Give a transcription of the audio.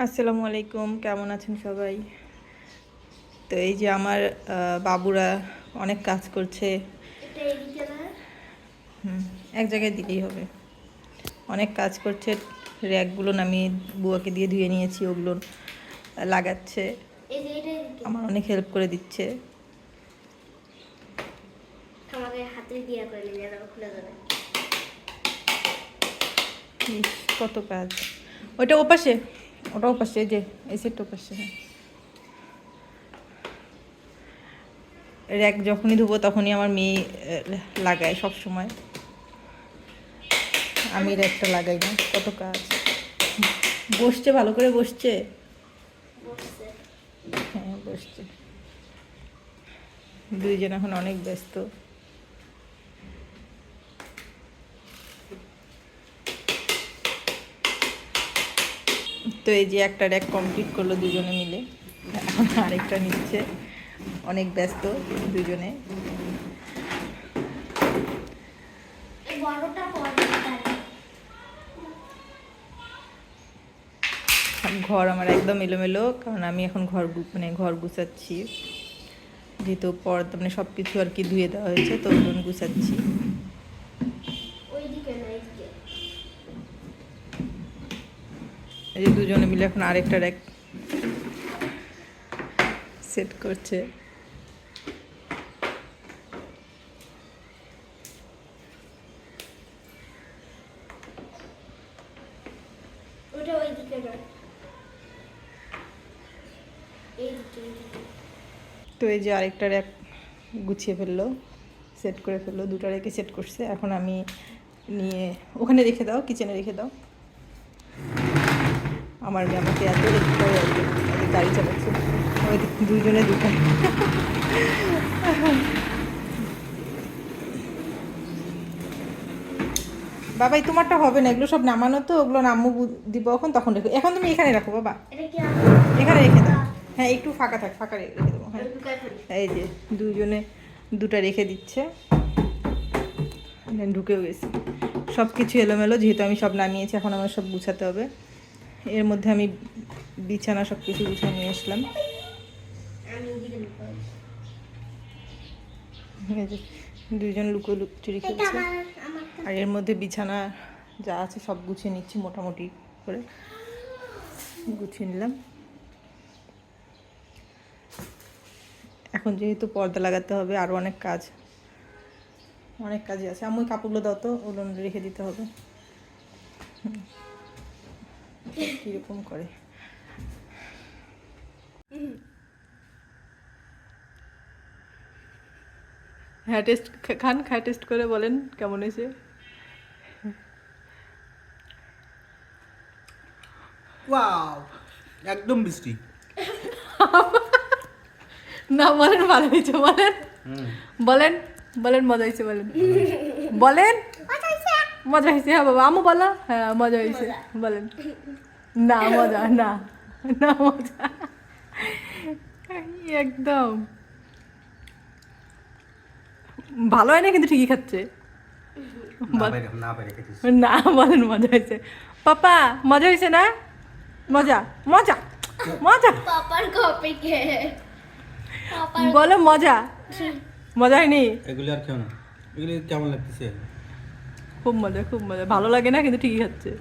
আসসালামু আলাইকুম, কেমন আছেন সবাই? তো এই যে আমার বাবুরা অনেক কাজ করছে। এক জায়গায় দিলেই হবে। অনেক কাজ করছে, র্যাকগুলো আমি বুয়াকে দিয়ে ধুয়ে নিয়েছি, ওগুলো লাগাচ্ছে, আমার অনেক হেল্প করে দিচ্ছে। কত কাজ! ওটা ওপাশে, ওটা ওপাশে, এই যে এই সেটটা ওপাশে। র্যাক যখনই ধুবো তখনই আমার মেয়ে লাগায় সব সময়, আমি র্যাকটা লাগাই না। কত কাজ! বসছে, ভালো করে বসছে। হ্যাঁ, বসছে। দুইজন এখন অনেক ব্যস্ত। তো এই যে একটা র্যাক কমপ্লিট করলো দুজনে মিলে, এখন আরেকটা নিচ্ছে। অনেক ব্যস্ত দুজনে। ঘর আমার একদম এলোমেলো, কারণ আমি এখন ঘর গুছাচ্ছি, যেহেতু পর্দা মানে সব কিছু আর কি ধুয়ে দেওয়া হয়েছে, তো ওগুলো গুছাচ্ছি। এই যে দুজনে মিলে এখন আরেকটা র্যাক সেট করছে। তো এই যে আরেকটা র্যাক গুছিয়ে ফেললো, সেট করে ফেললো। দুটো র্যাকে সেট করছে। এখন আমি নিয়ে ওখানে রেখে দাও, কিচেনে রেখে দাও। আমার মেয়ে আমাকে এত হেল্প করে আর কি, গাড়ি চালাচ্ছে। ওই দুজনে দুটো। বাবাই তোমারটা হবে না, এগুলো সব নামানো, তো ওগুলো নামু দিব এখন, তখন রেখো। এখন তুমি এখানে রাখো বাবা, এখানে রেখে দাও। হ্যাঁ, একটু ফাঁকা থাক, ফাঁকা রেখে দেবো। হ্যাঁ, এই যে দুজনে দুটা রেখে দিচ্ছে। ঢুকেও গেছি। সব কিছু এলোমেলো, যেহেতু আমি সব নামিয়েছি, এখন আমার সব গুছাতে হবে। এর মধ্যে আমি বিছানা সব কিছু গুছিয়ে নিয়ে আসলাম। দুইজন লুকোচুরি খেলছে, আর এর মধ্যে বিছানা যা আছে সব গুছিয়ে নিচ্ছি, মোটামুটি করে গুছিয়ে নিলাম। এখন যেহেতু পর্দা লাগাতে হবে, আরও অনেক কাজই আছে। আমি কাপড়গুলো দাও তো, ওগুলো রেখে দিতে হবে। কীরকম করে হ্যাঁ, টেস্ট খান, খায় টেস্ট করে বলেন কেমন হয়েছে। ওয়াও, একদম বৃষ্টি। না, বলেন ভালো হয়েছে, বলেন বলেন বলেন মজা হয়েছে, বলেন বলেন মজা হয়েছে। হ্যাঁ বাবা, আমু বলো, হ্যাঁ মজা হয়েছে, বলেন। না মজা, না না মজা, একদম ভালো হয় না, কিন্তু ঠিকই খাচ্ছে। না, বলেন মজা হয়েছে। পাপা মজা হয়েছে না? মজা মজা মজা, বলো মজা। মজা হয়নি? এগুলি আর কেউ না, এগুলি কেমন লাগতেছে? খুব মজা, খুব মজা। ভালো লাগে না, কিন্তু ঠিকই খাচ্ছে।